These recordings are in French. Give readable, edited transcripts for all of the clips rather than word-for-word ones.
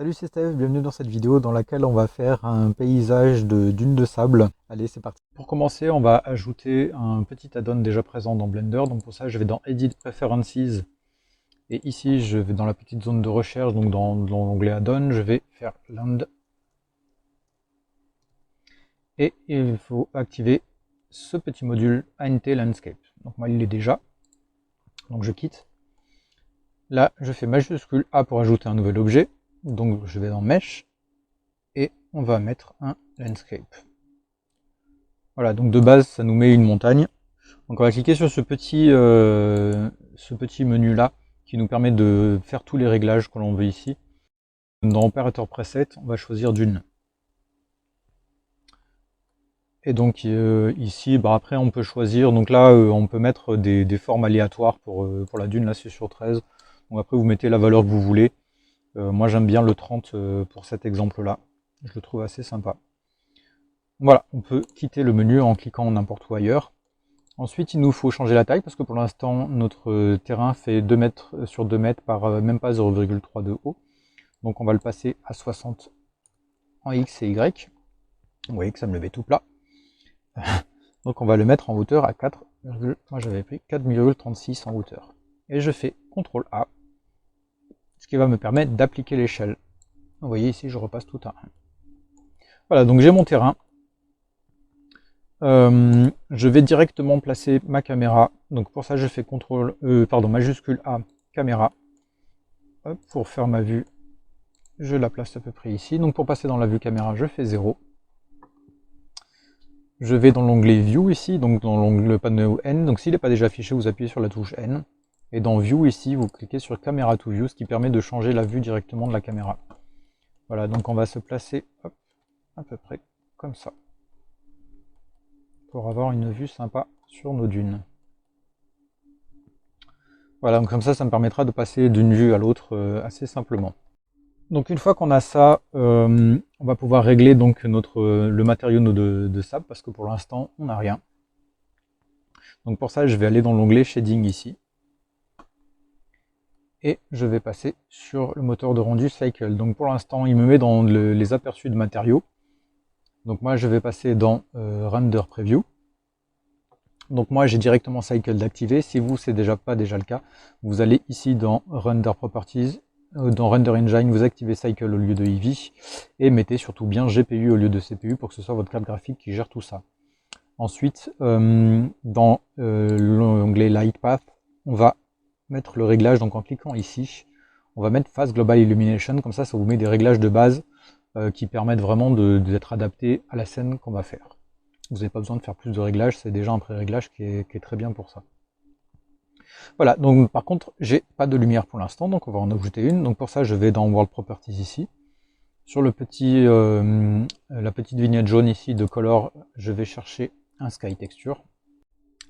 Salut, c'est Steph, bienvenue dans cette vidéo dans laquelle on va faire un paysage de dunes de sable. Allez, c'est parti. Pour commencer, on va ajouter un petit add-on déjà présent dans Blender. Donc pour ça, je vais dans Edit Preferences et ici, je vais dans la petite zone de recherche, donc dans l'onglet add-on, je vais faire Land. Et il faut activer ce petit module ANT Landscape. Donc moi, il l'est déjà. Donc je quitte. Là, je fais majuscule A pour ajouter un nouvel objet. Donc je vais dans Mesh et on va mettre un Landscape. Voilà, donc de base, ça nous met une montagne. Donc on va cliquer sur ce petit menu là qui nous permet de faire tous les réglages que l'on veut ici. Dans Operator Preset, on va choisir dune. Et donc ici, après on peut choisir, donc là on peut mettre des formes aléatoires pour la dune, là c'est sur 13. Donc après vous mettez la valeur que vous voulez. Moi j'aime bien le 30 pour cet exemple là, je le trouve assez sympa. Voilà, on peut quitter le menu en cliquant n'importe où ailleurs. Ensuite, il nous faut changer la taille parce que pour l'instant, notre terrain fait 2 mètres sur 2 mètres par même pas 0,3 de haut. Donc on va le passer à 60 en X et Y. Vous voyez que ça me le met tout plat. Donc on va le mettre en hauteur à 4, moi j'avais pris 4,36 en hauteur. Et je fais CTRL A, ce qui va me permettre d'appliquer l'échelle. Vous voyez ici, je repasse tout à 1. Voilà, donc j'ai mon terrain. Je vais directement placer ma caméra. Donc pour ça, je fais majuscule A, caméra. Hop, pour faire ma vue, je la place à peu près ici. Donc pour passer dans la vue caméra, je fais 0. Je vais dans l'onglet View ici, donc dans l'onglet panneau N. Donc s'il n'est pas déjà affiché, vous appuyez sur la touche N. Et dans View ici, vous cliquez sur Camera to View, ce qui permet de changer la vue directement de la caméra. Voilà, donc on va se placer hop, à peu près comme ça, pour avoir une vue sympa sur nos dunes. Voilà, donc comme ça me permettra de passer d'une vue à l'autre assez simplement. Donc une fois qu'on a ça, on va pouvoir régler donc le matériau de sable, parce que pour l'instant, on n'a rien. Donc pour ça, je vais aller dans l'onglet Shading ici. Et je vais passer sur le moteur de rendu Cycle. Donc pour l'instant, il me met dans les aperçus de matériaux. Donc moi, je vais passer dans Render Preview. Donc moi, j'ai directement Cycle d'activer. Si vous, c'est pas déjà le cas, vous allez ici dans Render Properties. Dans Render Engine, vous activez Cycle au lieu de Eevee et mettez surtout bien GPU au lieu de CPU pour que ce soit votre carte graphique qui gère tout ça. Ensuite, dans l'onglet Light Path, on va mettre le réglage, donc en cliquant ici, on va mettre Fast Global Illumination, comme ça vous met des réglages de base qui permettent vraiment d'être adaptés à la scène qu'on va faire. Vous n'avez pas besoin de faire plus de réglages, c'est déjà un pré-réglage qui est très bien pour ça. Voilà, donc par contre, j'ai pas de lumière pour l'instant, donc on va en ajouter une. Donc pour ça, je vais dans World Properties ici. Sur la petite vignette jaune ici de Color, je vais chercher un Sky Texture.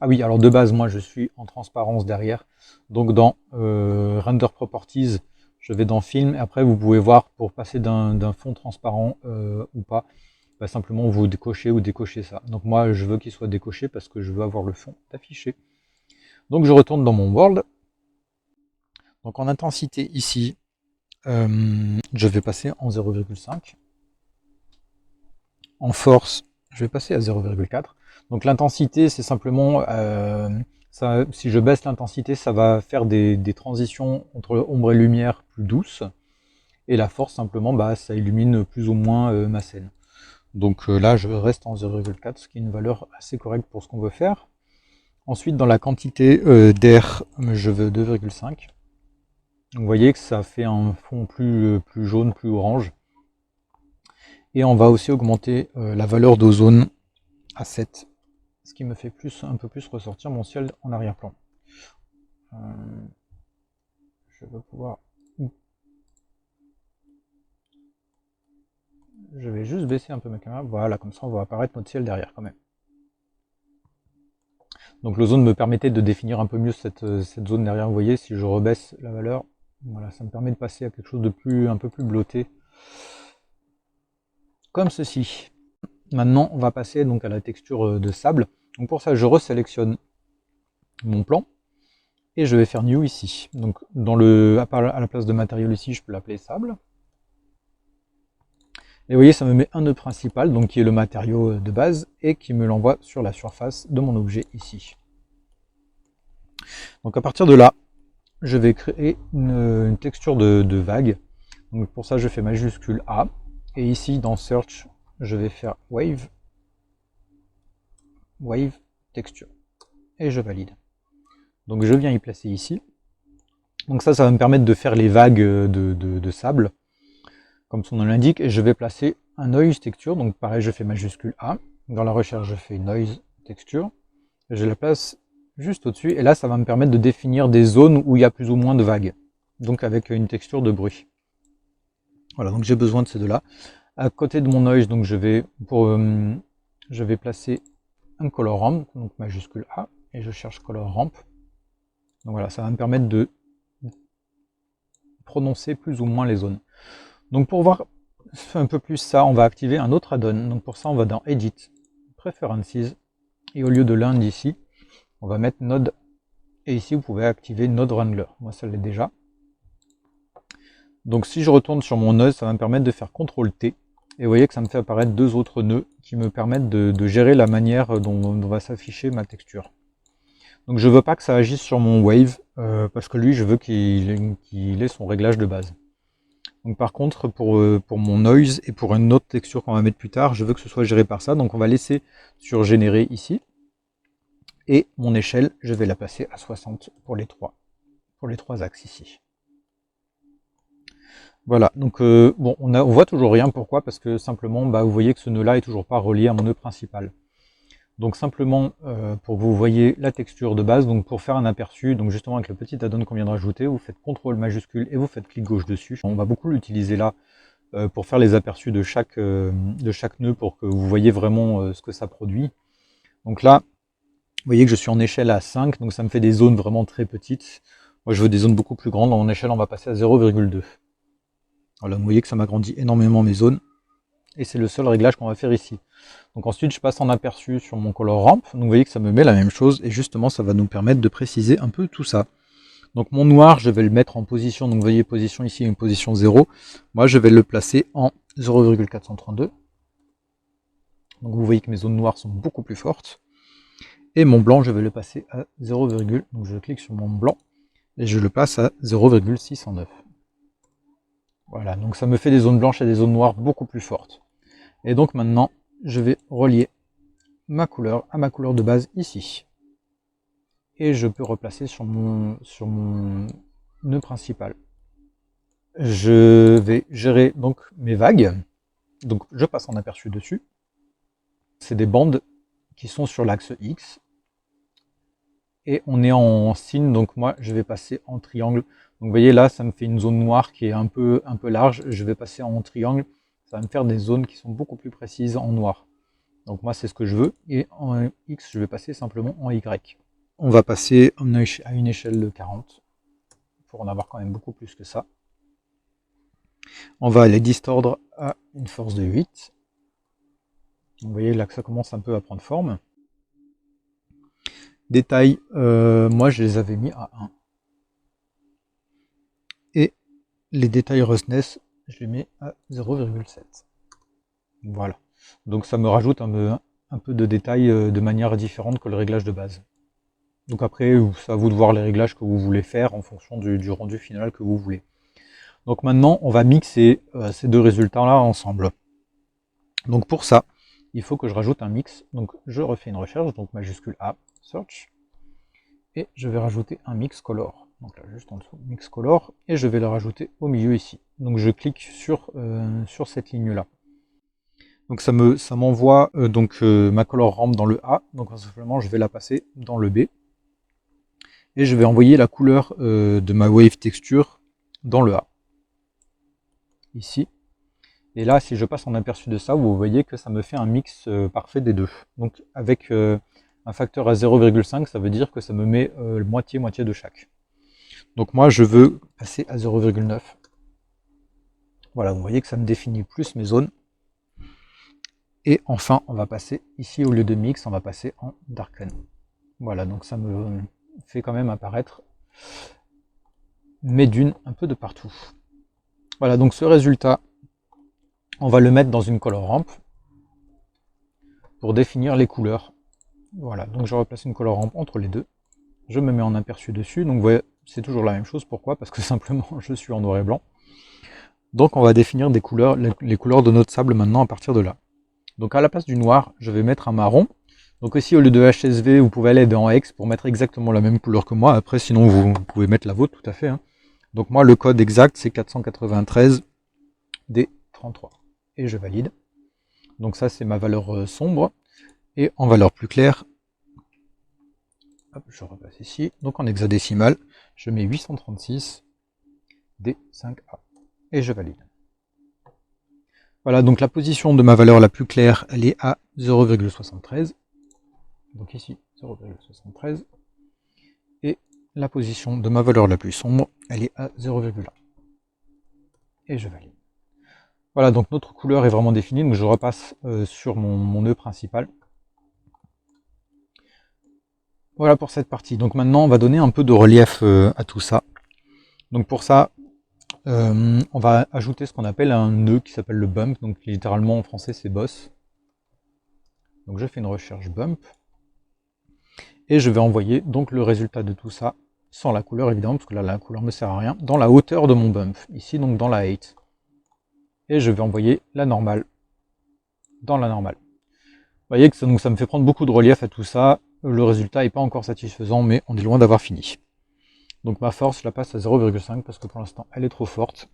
Ah oui, alors de base, moi je suis en transparence derrière. Donc dans Render Properties, je vais dans Film. Et après, vous pouvez voir pour passer d'un fond transparent ou pas. Simplement, vous décochez ou décochez ça. Donc moi, je veux qu'il soit décoché parce que je veux avoir le fond affiché. Donc je retourne dans mon World. Donc en intensité ici, je vais passer en 0,5. En force, je vais passer à 0,4. Donc l'intensité, c'est simplement, si je baisse l'intensité, ça va faire des transitions entre ombre et lumière plus douces. Et la force, simplement, ça illumine plus ou moins ma scène. Donc là, je reste en 0,4, ce qui est une valeur assez correcte pour ce qu'on veut faire. Ensuite, dans la quantité d'air, je veux 2,5. Vous voyez que ça fait un fond plus jaune, plus orange. Et on va aussi augmenter la valeur d'ozone à 7, ce qui me fait un peu plus ressortir mon ciel en arrière-plan. Je vais pouvoir... Je vais juste baisser un peu ma caméra, voilà, comme ça on va apparaître notre ciel derrière quand même. Donc l'ozone me permettait de définir un peu mieux cette zone derrière, vous voyez, si je rebaisse la valeur, voilà, ça me permet de passer à quelque chose de un peu plus bleuté. Comme ceci. Maintenant, on va passer donc à la texture de sable. Donc pour ça, je resélectionne mon plan et je vais faire New ici. Donc à la place de matériau ici, je peux l'appeler sable. Et vous voyez, ça me met un nœud principal, donc qui est le matériau de base, et qui me l'envoie sur la surface de mon objet ici. Donc à partir de là, je vais créer une texture de vague. Donc pour ça, je fais majuscule A. Et ici, dans Search, je vais faire Wave, Wave, Texture. Et je valide. Donc je viens y placer ici. Donc ça va me permettre de faire les vagues de sable, comme son nom l'indique. Et je vais placer un Noise Texture. Donc pareil, je fais majuscule A. Dans la recherche, je fais Noise Texture. Et je la place juste au-dessus. Et là, ça va me permettre de définir des zones où il y a plus ou moins de vagues. Donc avec une texture de bruit. Voilà, donc j'ai besoin de ces deux-là. À côté de mon noise, donc je vais placer un color ramp, donc majuscule A, et je cherche color ramp. Donc voilà, ça va me permettre de prononcer plus ou moins les zones. Donc pour voir un peu plus ça, on va activer un autre add-on. Donc pour ça, on va dans Edit, Preferences, et au lieu de l'Und ici, on va mettre Node. Et ici, vous pouvez activer Node Wrangler. Moi, ça l'est déjà. Donc si je retourne sur mon node, ça va me permettre de faire CTRL-T. Et vous voyez que ça me fait apparaître deux autres nœuds qui me permettent de gérer la manière dont va s'afficher ma texture. Donc je ne veux pas que ça agisse sur mon wave, parce que lui, je veux qu'il ait son réglage de base. Donc par contre, pour mon noise et pour une autre texture qu'on va mettre plus tard, je veux que ce soit géré par ça. Donc on va laisser sur générer ici. Et mon échelle, je vais la passer à 60 pour les trois axes ici. Voilà, donc bon, on voit toujours rien, pourquoi? Parce que simplement, vous voyez que ce nœud-là est toujours pas relié à mon nœud principal. Donc simplement, pour que vous voyez la texture de base, donc pour faire un aperçu, donc justement avec le petit add-on qu'on vient de rajouter, vous faites CTRL majuscule et vous faites clic gauche dessus. On va beaucoup l'utiliser là, pour faire les aperçus de chaque nœud, pour que vous voyez vraiment ce que ça produit. Donc là, vous voyez que je suis en échelle à 5, donc ça me fait des zones vraiment très petites. Moi je veux des zones beaucoup plus grandes, en échelle on va passer à 0,2. Voilà, vous voyez que ça m'agrandit énormément mes zones. Et c'est le seul réglage qu'on va faire ici. Donc ensuite, je passe en aperçu sur mon color ramp. Donc vous voyez que ça me met la même chose. Et justement, ça va nous permettre de préciser un peu tout ça. Donc mon noir, je vais le mettre en position. Donc vous voyez, position ici, une position 0. Moi, je vais le placer en 0,432. Donc vous voyez que mes zones noires sont beaucoup plus fortes. Et mon blanc, je vais le passer à 0, donc je clique sur mon blanc. Et je le passe à 0,609. Voilà, donc ça me fait des zones blanches et des zones noires beaucoup plus fortes. Et donc maintenant, je vais relier ma couleur à ma couleur de base ici. Et je peux replacer sur mon nœud principal. Je vais gérer donc mes vagues. Donc je passe en aperçu dessus. C'est des bandes qui sont sur l'axe X. Et on est en signe, donc moi je vais passer en triangle. Donc vous voyez là, ça me fait une zone noire qui est un peu large. Je vais passer en triangle. Ça va me faire des zones qui sont beaucoup plus précises en noir. Donc moi c'est ce que je veux. Et en X, je vais passer simplement en Y. On va passer à une échelle de 40 pour en avoir quand même beaucoup plus que ça. On va les distordre à une force de 8. Vous voyez là que ça commence un peu à prendre forme. Détail, moi je les avais mis à 1. Et les détails roughness, je les mets à 0,7. Voilà. Donc ça me rajoute un peu de détails de manière différente que le réglage de base. Donc après, c'est à vous de voir les réglages que vous voulez faire en fonction du rendu final que vous voulez. Donc maintenant, on va mixer ces deux résultats-là ensemble. Donc pour ça, il faut que je rajoute un mix. Donc je refais une recherche, donc majuscule A, search. Et je vais rajouter un mix color. Donc là, juste en dessous, mix color. Et je vais le rajouter au milieu ici. Donc je clique sur cette ligne-là. Donc ça m'envoie ma color ramp dans le A. Donc simplement, je vais la passer dans le B. Et je vais envoyer la couleur de ma wave texture dans le A. Ici. Et là, si je passe en aperçu de ça, vous voyez que ça me fait un mix parfait des deux. Donc avec un facteur à 0,5, ça veut dire que ça me met moitié-moitié de chaque. Donc moi, je veux passer à 0,9. Voilà, vous voyez que ça me définit plus mes zones. Et enfin, on va passer ici, au lieu de mix, on va passer en darken. Voilà, donc ça me fait quand même apparaître mes dunes un peu de partout. Voilà, donc ce résultat, on va le mettre dans une color ramp pour définir les couleurs. Voilà, donc je replace une color ramp entre les deux. Je me mets en aperçu dessus, donc vous voyez, c'est toujours la même chose. Pourquoi? Parce que simplement, je suis en noir et blanc. Donc on va définir des couleurs, les couleurs de notre sable maintenant à partir de là. Donc à la place du noir, je vais mettre un marron. Donc ici, au lieu de HSV, vous pouvez aller dans Hex pour mettre exactement la même couleur que moi. Après, sinon, vous pouvez mettre la vôtre, tout à fait. Hein. Donc moi, le code exact, c'est 493 D33. Et je valide. Donc ça, c'est ma valeur sombre. Et en valeur plus claire, hop, je repasse ici. Donc en hexadécimal, je mets 836 D5A. Et je valide. Voilà, donc la position de ma valeur la plus claire, elle est à 0,73. Donc ici, 0,73. Et la position de ma valeur la plus sombre, elle est à 0,1. Et je valide. Voilà, donc notre couleur est vraiment définie. Donc je repasse sur mon nœud principal. Voilà pour cette partie. Donc maintenant, on va donner un peu de relief à tout ça. Donc pour ça, on va ajouter ce qu'on appelle un nœud qui s'appelle le bump. Donc littéralement en français, c'est boss. Donc je fais une recherche bump. Et je vais envoyer donc le résultat de tout ça, sans la couleur évidemment, parce que là la couleur ne me sert à rien, dans la hauteur de mon bump, ici donc dans la 8. Et je vais envoyer la normale dans la normale. Vous voyez que ça me fait prendre beaucoup de relief à tout ça, le résultat n'est pas encore satisfaisant, mais on est loin d'avoir fini. Donc ma force, je la passe à 0,5 parce que pour l'instant elle est trop forte.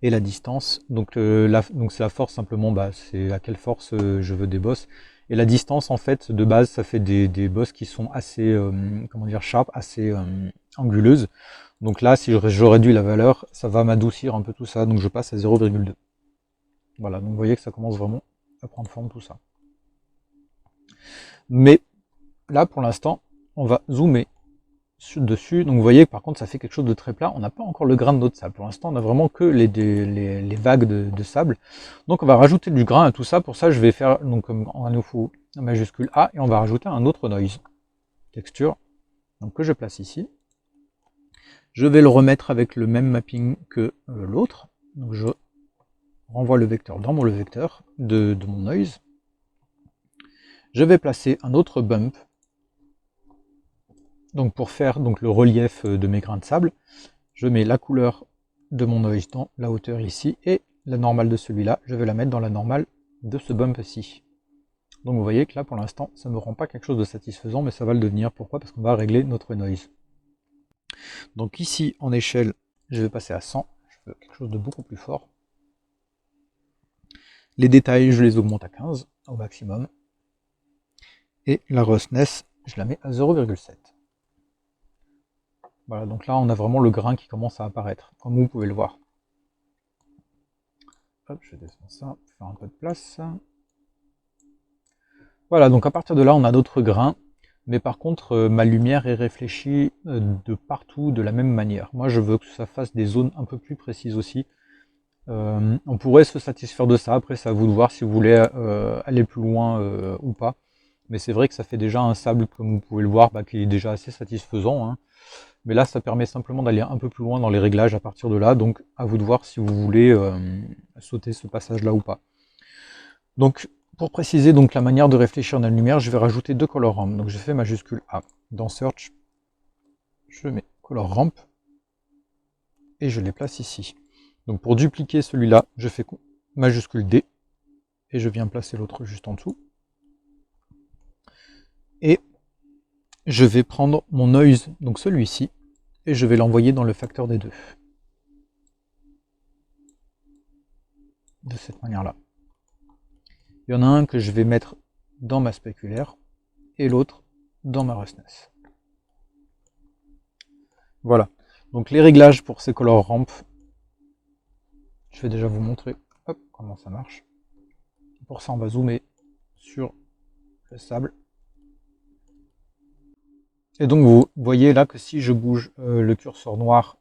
Et la distance, donc c'est la force simplement, c'est à quelle force je veux des boss. Et la distance en fait de base, ça fait des boss qui sont assez, comment dire, sharp, assez anguleuses. Donc là, si je réduis la valeur, ça va m'adoucir un peu tout ça, donc je passe à 0,2. Voilà, donc vous voyez que ça commence vraiment à prendre forme tout ça. Mais là, pour l'instant, on va zoomer dessus. Donc vous voyez que par contre, ça fait quelque chose de très plat. On n'a pas encore le grain de notre sable. Pour l'instant, on n'a vraiment que les vagues de sable. Donc on va rajouter du grain à tout ça. Pour ça, je vais faire donc en nouveau majuscule A et on va rajouter un autre noise texture, donc que je place ici. Je vais le remettre avec le même mapping que l'autre. Donc je renvoie le vecteur dans le vecteur de mon noise. Je vais placer un autre bump. Donc pour faire donc, le relief de mes grains de sable, je mets la couleur de mon noise dans la hauteur ici, et la normale de celui-là, je vais la mettre dans la normale de ce bump-ci. Donc vous voyez que là pour l'instant, ça ne me rend pas quelque chose de satisfaisant, mais ça va le devenir. Pourquoi? Parce qu'on va régler notre noise. Donc ici, en échelle, je vais passer à 100, je veux quelque chose de beaucoup plus fort. Les détails, je les augmente à 15 au maximum. Et la roughness, je la mets à 0,7. Voilà, donc là on a vraiment le grain qui commence à apparaître, comme vous pouvez le voir. Hop, je descends ça, pour faire un peu de place. Voilà, donc à partir de là on a d'autres grains, mais par contre ma lumière est réfléchie de partout de la même manière. Moi je veux que ça fasse des zones un peu plus précises aussi. On pourrait se satisfaire de ça, après c'est à vous de voir si vous voulez aller plus loin ou pas. Mais c'est vrai que ça fait déjà un sable, comme vous pouvez le voir, qui est déjà assez satisfaisant. Hein. Mais là, ça permet simplement d'aller un peu plus loin dans les réglages à partir de là. Donc, à vous de voir si vous voulez sauter ce passage-là ou pas. Donc, pour préciser donc la manière de réfléchir dans la lumière, je vais rajouter deux color ramps. Donc, je fais majuscule A. Dans Search, je mets color ramp et je les place ici. Donc, pour dupliquer celui-là, je fais majuscule D et je viens placer l'autre juste en dessous. Et je vais prendre mon noise, donc celui-ci, et je vais l'envoyer dans le facteur des deux. De cette manière-là. Il y en a un que je vais mettre dans ma spéculaire, et l'autre dans ma roughness. Voilà. Donc les réglages pour ces color ramp, je vais déjà vous montrer comment ça marche. Pour ça, on va zoomer sur le sable. Et donc vous voyez là que si je bouge le curseur noir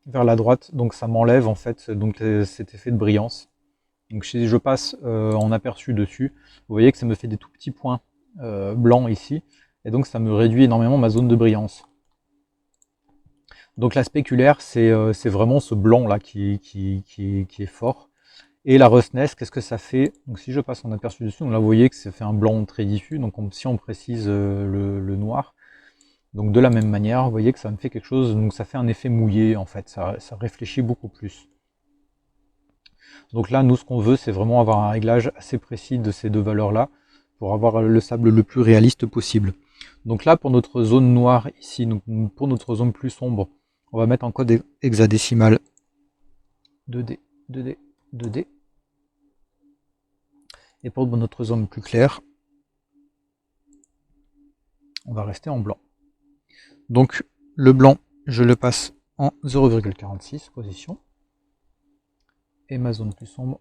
vers la droite, donc ça m'enlève en fait donc cet effet de brillance. Donc si je passe en aperçu dessus, vous voyez que ça me fait des tout petits points blancs ici, et donc ça me réduit énormément ma zone de brillance. Donc la spéculaire, c'est vraiment ce blanc là qui est fort, Et la roughness, qu'est-ce que ça fait? Donc si je passe en aperçu dessus, donc là vous voyez que ça fait un blanc très diffus, donc si on précise le noir, donc de la même manière, vous voyez que ça me fait quelque chose, donc ça fait un effet mouillé en fait, ça réfléchit beaucoup plus. Donc là, nous ce qu'on veut, c'est vraiment avoir un réglage assez précis de ces deux valeurs-là, pour avoir le sable le plus réaliste possible. Donc là, pour notre zone noire ici, donc pour notre zone plus sombre, on va mettre en code hexadécimal 2D, 2D, 2D. Et pour notre zone plus claire, on va rester en blanc. Donc le blanc, je le passe en 0,46 position. Et ma zone plus sombre,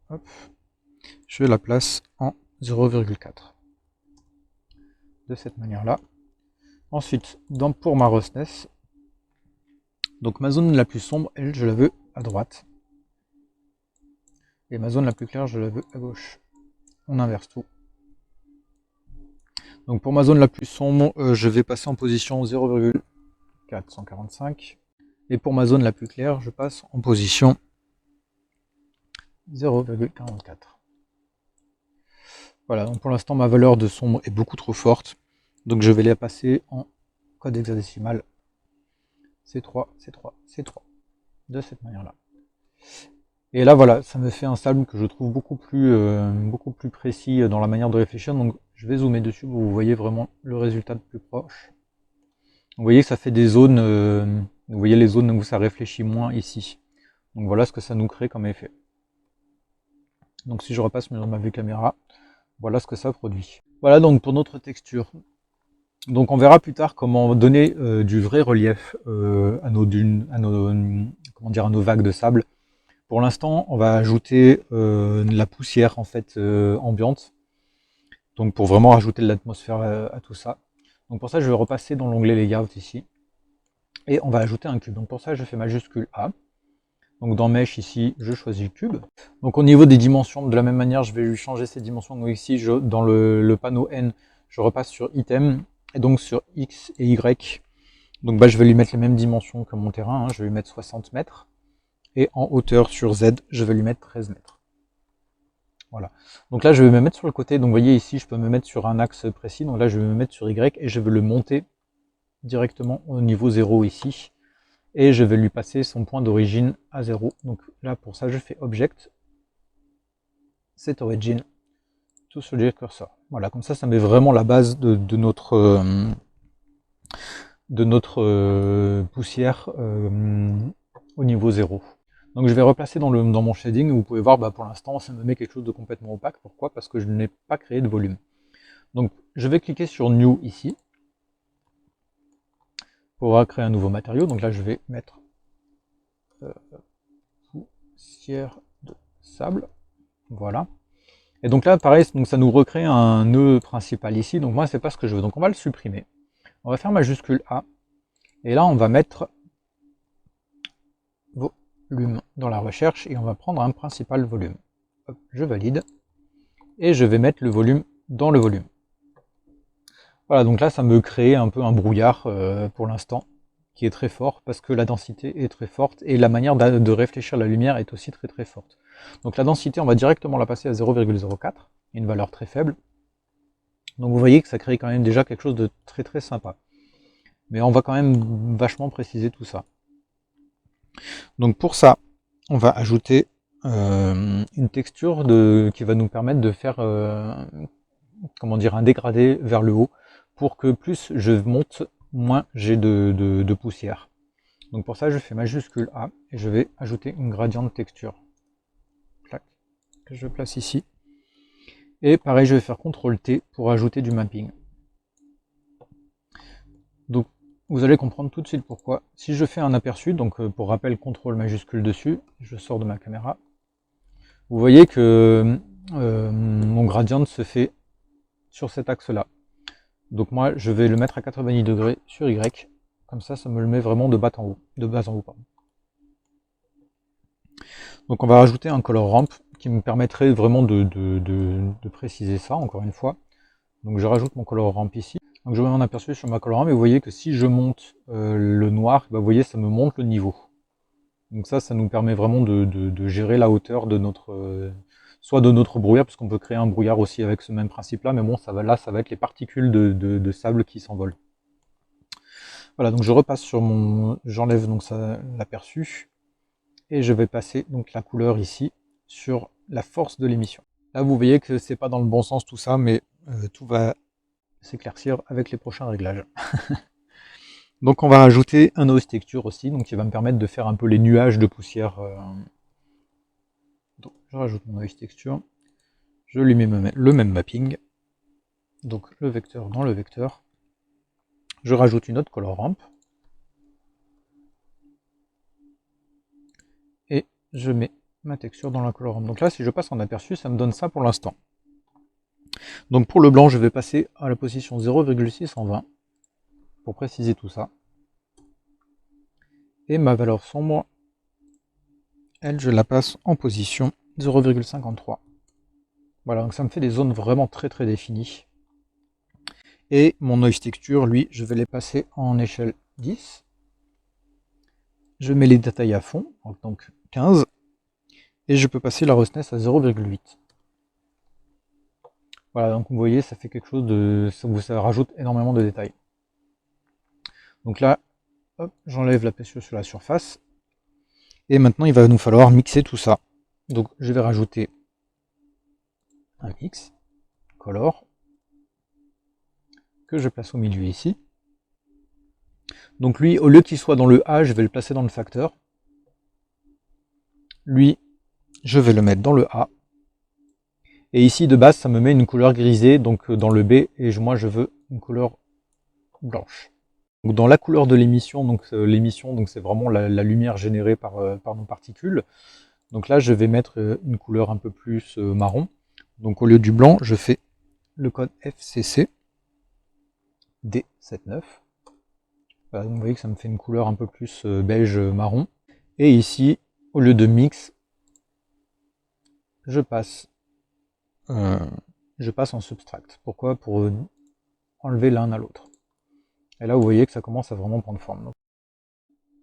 hop, je la place en 0,4. De cette manière-là. Ensuite, pour ma roughness, donc ma zone la plus sombre, elle, je la veux à droite. Et ma zone la plus claire, je la veux à gauche. On inverse tout. Donc pour ma zone la plus sombre, je vais passer en position 0,445. Et pour ma zone la plus claire, je passe en position 0,44. Voilà, donc pour l'instant ma valeur de sombre est beaucoup trop forte. Donc je vais la passer en code hexadécimal C3, C3, C3. De cette manière-là. Et là voilà, ça me fait un sable que je trouve beaucoup plus précis dans la manière de réfléchir. Donc je vais zoomer dessus pour que vous voyez vraiment le résultat de plus proche. Vous voyez que ça fait des zones, vous voyez les zones où ça réfléchit moins ici. Donc voilà ce que ça nous crée comme effet. Donc si je repasse dans ma vue caméra, voilà ce que ça produit. Voilà donc pour notre texture. Donc on verra plus tard comment donner du vrai relief à nos dunes, à nos vagues de sable. Pour l'instant, on va ajouter la poussière en fait ambiante, donc pour vraiment rajouter de l'atmosphère à tout ça. Donc pour ça, je vais repasser dans l'onglet Layout ici, et on va ajouter un cube. Donc pour ça, je fais majuscule A. Donc dans Mesh ici, je choisis le cube. Donc au niveau des dimensions, de la même manière, je vais lui changer ces dimensions. Donc ici, dans le panneau N, je repasse sur Item, et donc sur X et Y. Donc je vais lui mettre les mêmes dimensions que mon terrain, hein. Je vais lui mettre 60 mètres. Et en hauteur sur Z, je vais lui mettre 13 mètres. Voilà. Donc là, je vais me mettre sur le côté. Donc vous voyez ici, je peux me mettre sur un axe précis. Donc là, je vais me mettre sur Y et je vais le monter directement au niveau 0 ici. Et je vais lui passer son point d'origine à 0. Donc là, pour ça, je fais Object, Set Origin, to Subject Cursor. Voilà, comme ça met vraiment la base de notre poussière au niveau 0. Donc je vais replacer dans mon shading, vous pouvez voir pour l'instant ça me met quelque chose de complètement opaque. Pourquoi? Parce que je n'ai pas créé de volume. Donc je vais cliquer sur New ici pour créer un nouveau matériau. Donc là je vais mettre poussière de sable. Voilà. Et donc là pareil, donc ça nous recrée un nœud principal ici. Donc moi c'est pas ce que je veux. Donc on va le supprimer. On va faire majuscule A. Et là on va mettre volume dans la recherche et on va prendre un principal volume. Hop, je valide. Et je vais mettre le volume dans le volume. Voilà, donc là ça me crée un peu un brouillard pour l'instant, qui est très fort, parce que la densité est très forte, et la manière de réfléchir la lumière est aussi très très forte. Donc la densité, on va directement la passer à 0,04, une valeur très faible. Donc vous voyez que ça crée quand même déjà quelque chose de très très sympa. Mais on va quand même vachement préciser tout ça. Donc pour ça, on va ajouter une texture qui va nous permettre de faire comment dire, un dégradé vers le haut, pour que plus je monte, moins j'ai de poussière. Donc pour ça, je fais majuscule A et je vais ajouter une gradient de texture. Clac, que je place ici. Et pareil, je vais faire CTRL T pour ajouter du mapping. Donc vous allez comprendre tout de suite pourquoi. Si je fais un aperçu, donc pour rappel CTRL majuscule dessus, je sors de ma caméra, vous voyez que mon gradient se fait sur cet axe-là. Donc moi, je vais le mettre à 90 degrés sur Y. Comme ça me le met vraiment de bas en haut. Pardon. Donc on va rajouter un color ramp qui me permettrait vraiment de préciser ça, encore une fois. Donc je rajoute mon color ramp ici. Donc je mets mon aperçu sur ma color ramp et vous voyez que si je monte le noir, vous voyez, ça me monte le niveau. Donc ça nous permet vraiment de gérer la hauteur de notre, soit de notre brouillard, parce qu'on peut créer un brouillard aussi avec ce même principe-là, mais bon, ça va être les particules de sable qui s'envolent. Voilà, donc je repasse sur j'enlève donc l'aperçu, et je vais passer donc la couleur ici sur la force de l'émission. Là, vous voyez que c'est pas dans le bon sens tout ça, mais tout va s'éclaircir avec les prochains réglages. Donc on va rajouter un noise texture aussi, donc qui va me permettre de faire un peu les nuages de poussière. Donc je rajoute mon noise texture, je lui mets le même mapping, donc le vecteur dans le vecteur. Je rajoute une autre color ramp, et je mets ma texture dans la color ramp. Donc là, si je passe en aperçu, ça me donne ça pour l'instant. Donc pour le blanc, je vais passer à la position 0,620 pour préciser tout ça. Et ma valeur sombre, elle, je la passe en position 0,53. Voilà, donc ça me fait des zones vraiment très très définies. Et mon noise texture, lui, je vais les passer en échelle 10. Je mets les détails à fond, donc 15. Et je peux passer la roughness à 0,8. Voilà, donc vous voyez, ça fait quelque chose de... ça rajoute énormément de détails. Donc là, j'enlève la peinture sur la surface. Et maintenant, il va nous falloir mixer tout ça. Donc je vais rajouter un mix, color, que je place au milieu ici. Donc lui, au lieu qu'il soit dans le A, je vais le placer dans le facteur. Lui, je vais le mettre dans le A. Et ici, de base, ça me met une couleur grisée, donc dans le B, et moi, je veux une couleur blanche. Donc dans la couleur de l'émission, donc c'est vraiment la lumière générée par nos particules. Donc là, je vais mettre une couleur un peu plus marron. Donc au lieu du blanc, je fais le code FCC D79. Voilà, donc vous voyez que ça me fait une couleur un peu plus beige marron. Et ici, au lieu de mix, je passe en subtract. Pourquoi? Pour enlever l'un à l'autre. Et là, vous voyez que ça commence à vraiment prendre forme. Donc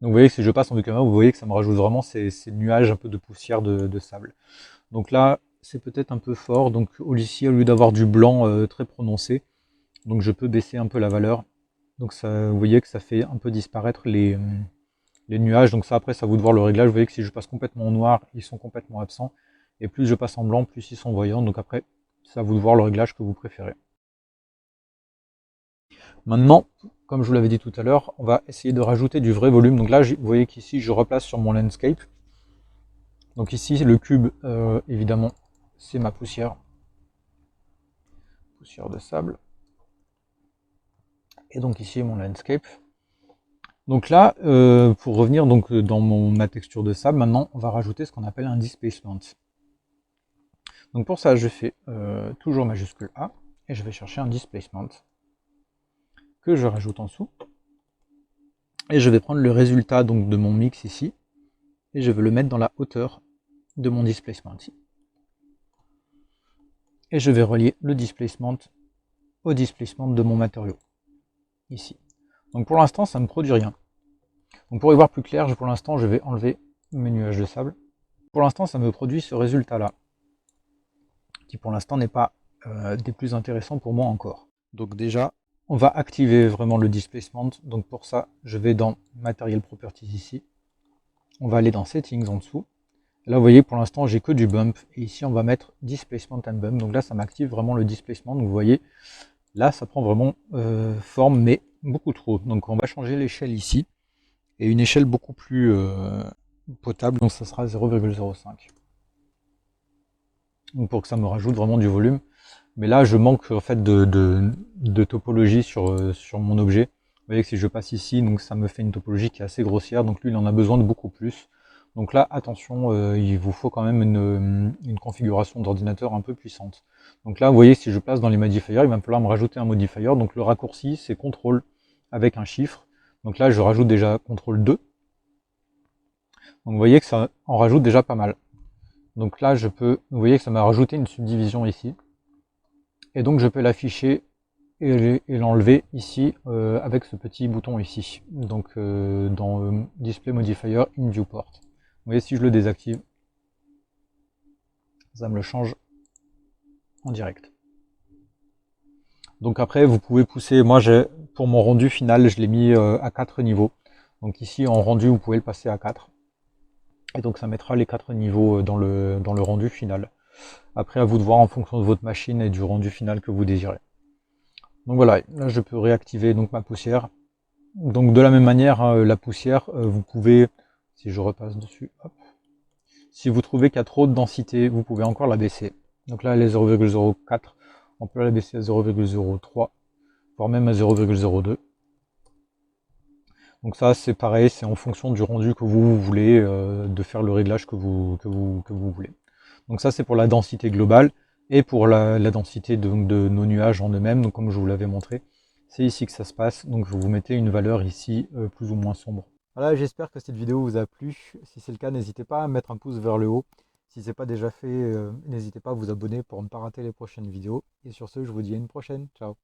vous voyez que si je passe en vue caméra, vous voyez que ça me rajoute vraiment ces nuages un peu de poussière de sable. Donc là, c'est peut-être un peu fort. Donc ici, au lieu d'avoir du blanc très prononcé, donc je peux baisser un peu la valeur. Donc ça, vous voyez que ça fait un peu disparaître les nuages. Donc ça, après, ça à vous de voir le réglage. Vous voyez que si je passe complètement en noir, ils sont complètement absents. Et plus je passe en blanc, plus ils sont voyants. Donc après, c'est à vous de voir le réglage que vous préférez. Maintenant, comme je vous l'avais dit tout à l'heure, on va essayer de rajouter du vrai volume. Donc là, vous voyez qu'ici, je replace sur mon landscape. Donc ici, le cube, évidemment, c'est ma poussière. Poussière de sable. Et donc ici, mon landscape. Donc là, pour revenir donc, dans ma texture de sable, maintenant, on va rajouter ce qu'on appelle un displacement. Donc pour ça, je fais toujours majuscule A, et je vais chercher un displacement que je rajoute en dessous. Et je vais prendre le résultat donc, de mon mix ici, et je vais le mettre dans la hauteur de mon displacement ici. Et je vais relier le displacement au displacement de mon matériau, ici. Donc pour l'instant, ça ne me produit rien. Donc pour y voir plus clair, pour l'instant, je vais enlever mes nuages de sable. Pour l'instant, ça me produit ce résultat-là, qui pour l'instant n'est pas des plus intéressants pour moi encore. Donc déjà, on va activer vraiment le displacement. Donc pour ça, je vais dans Material Properties ici. On va aller dans Settings en dessous. Là, vous voyez, pour l'instant, j'ai que du bump. Et ici, on va mettre Displacement and Bump. Donc là, ça m'active vraiment le displacement. Donc vous voyez, là, ça prend vraiment forme, mais beaucoup trop. Donc on va changer l'échelle ici. Et une échelle beaucoup plus potable. Donc ça sera 0,05. Donc pour que ça me rajoute vraiment du volume. Mais là, je manque en fait de topologie sur mon objet. Vous voyez que si je passe ici, donc ça me fait une topologie qui est assez grossière. Donc lui, il en a besoin de beaucoup plus. Donc là, attention, il vous faut quand même une configuration d'ordinateur un peu puissante. Donc là, vous voyez, si je place dans les modifiers, il va me falloir me rajouter un modifier. Donc le raccourci, c'est CTRL avec un chiffre. Donc là, je rajoute déjà CTRL 2. Donc vous voyez que ça en rajoute déjà pas mal. Donc là, vous voyez que ça m'a rajouté une subdivision ici. Et donc je peux l'afficher et l'enlever ici avec ce petit bouton ici. Donc dans Display Modifier in Viewport. voyez, si je le désactive, ça me le change en direct. Donc après, vous pouvez pousser, moi pour mon rendu final, je l'ai mis à 4 niveaux. Donc ici, en rendu, vous pouvez le passer à 4. Et donc ça mettra les 4 niveaux dans le rendu final. Après, à vous de voir en fonction de votre machine et du rendu final que vous désirez. Donc voilà, là je peux réactiver donc ma poussière. Donc de la même manière, hein, la poussière, vous pouvez, si je repasse dessus, hop, si vous trouvez qu'il y a trop de densité, vous pouvez encore la baisser. Donc là, elle est 0,04, on peut la baisser à 0,03, voire même à 0,02. Donc ça, c'est pareil, c'est en fonction du rendu que vous voulez, de faire le réglage que vous voulez. Donc ça, c'est pour la densité globale et pour la densité de nos nuages en eux-mêmes. Donc comme je vous l'avais montré, c'est ici que ça se passe. Donc vous mettez une valeur ici, plus ou moins sombre. Voilà, j'espère que cette vidéo vous a plu. Si c'est le cas, n'hésitez pas à mettre un pouce vers le haut. Si ce n'est pas déjà fait, n'hésitez pas à vous abonner pour ne pas rater les prochaines vidéos. Et sur ce, je vous dis à une prochaine. Ciao.